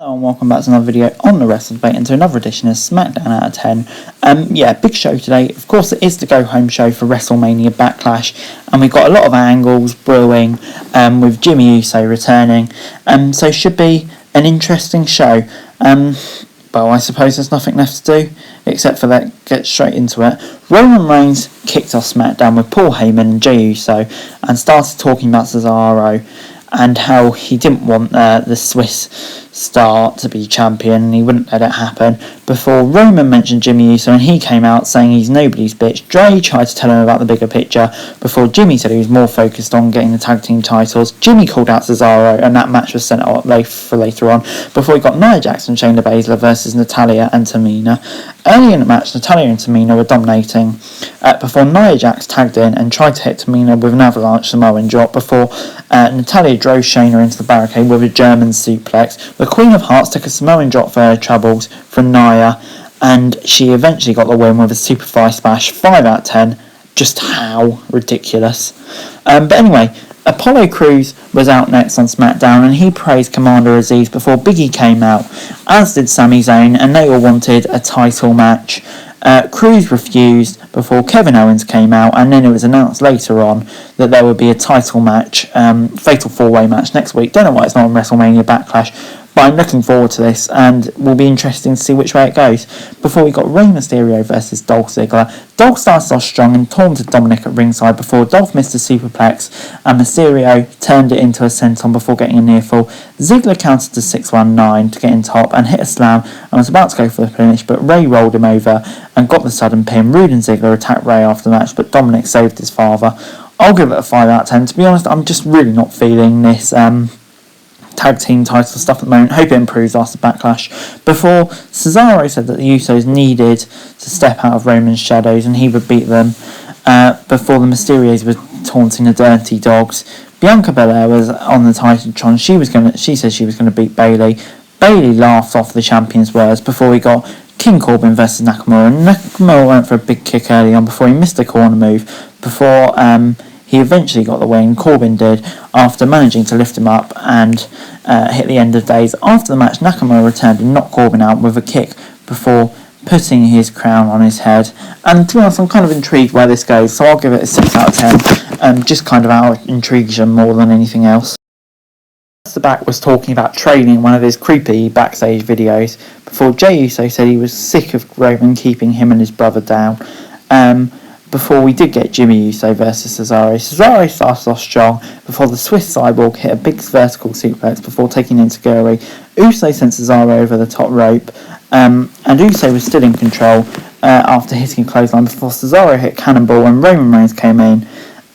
Hello and welcome back to another video on the Wrestling Debate and to another edition of Smackdown Out of 10. Big show today. Of course, it is the go-home show for WrestleMania Backlash, and we've got a lot of angles brewing with Jimmy Uso returning. So should be an interesting show. Well, I suppose there's nothing left to do except for that. Get straight into it. Roman Reigns kicked off SmackDown with Paul Heyman and Jey Uso and started talking about Cesaro and how he didn't want the Swiss star to be champion and he wouldn't let it happen, before Roman mentioned Jimmy Uso and he came out saying he's nobody's bitch. Dre tried to tell him about the bigger picture before Jimmy said he was more focused on getting the tag team titles. Jimmy called out Cesaro and that match was sent up later on before he got Nia Jax and Shayna Baszler versus Natalya and Tamina. Early in the match, Natalya and Tamina were dominating before Nia Jax tagged in and tried to hit Tamina with an avalanche Samoan drop before Natalya drove Shayna into the barricade with a German suplex. The Queen of Hearts took a Samoan drop for her troubles from Nia, and she eventually got the win with a Superfly Smash. 5 out of 10. Just how ridiculous. But anyway, Apollo Crews was out next on SmackDown and he praised Commander Aziz before Big E came out, as did Sami Zayn, and they all wanted a title match. Crews refused before Kevin Owens came out, and then it was announced later on that there would be a title match, fatal 4-way match next week. Don't know why it's not on WrestleMania Backlash, but I'm looking forward to this and it will be interesting to see which way it goes. Before we got Rey Mysterio versus Dolph Ziggler. Dolph started off strong and taunted Dominic at ringside before Dolph missed a superplex and Mysterio turned it into a senton before getting a near fall. Ziggler countered to 619 to get in top and hit a slam and was about to go for the finish, but Rey rolled him over and got the sudden pin. Rude and Ziggler attacked Rey after the match, but Dominic saved his father. I'll give it a 5 out of 10. To be honest, I'm just really not feeling this tag team title stuff at the moment. Hope it improves after Backlash. Before, Cesaro said that the Usos needed to step out of Roman's shadows and he would beat them. Before the Mysterios were taunting the Dirty Dogs. Bianca Belair was on the Titantron. She said she was gonna beat Bayley. Bayley laughed off the champion's words before we got King Corbin versus Nakamura. Nakamura went for a big kick early on before he missed a corner move. Before he eventually got the win, Corbin did, after managing to lift him up and hit the end of days. After the match, Nakamura returned and knocked Corbin out with a kick before putting his crown on his head. And to be honest, I'm kind of intrigued where this goes, so I'll give it a 6 out of 10, just kind of out of intrigue more than anything else. The back was talking about training in one of his creepy backstage videos before Jey Uso said he was sick of Roman keeping him and his brother down. Before we did get Jimmy Uso versus Cesaro. Cesaro started off strong before the Swiss Cyborg hit a big vertical suplex before taking Enziguri. Uso sent Cesaro over the top rope, and Uso was still in control after hitting a clothesline before Cesaro hit Cannonball and Roman Reigns came in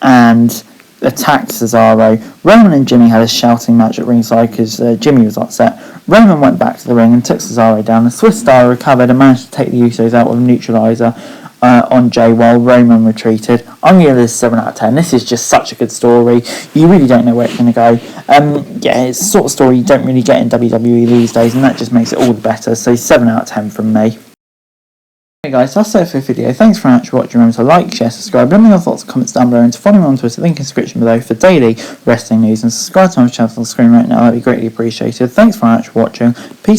and attacked Cesaro. Roman and Jimmy had a shouting match at ringside because Jimmy was upset. Roman went back to the ring and took Cesaro down. The Swiss Star recovered and managed to take the Usos out with a neutralizer on Jay while Roman retreated. I'm going to give this 7 out of 10. This is just such a good story. You really don't know where it's going to go. It's the sort of story you don't really get in WWE these days, and that just makes it all the better. So 7 out of 10 from me. Hey guys, that's it for the video. Thanks very much for watching. Remember to like, share, subscribe, let me know your thoughts and comments down below, and to follow me on Twitter, link in the description below for daily wrestling news, and subscribe to my channel on the screen right now. That'd be greatly appreciated. Thanks very much for watching. Peace.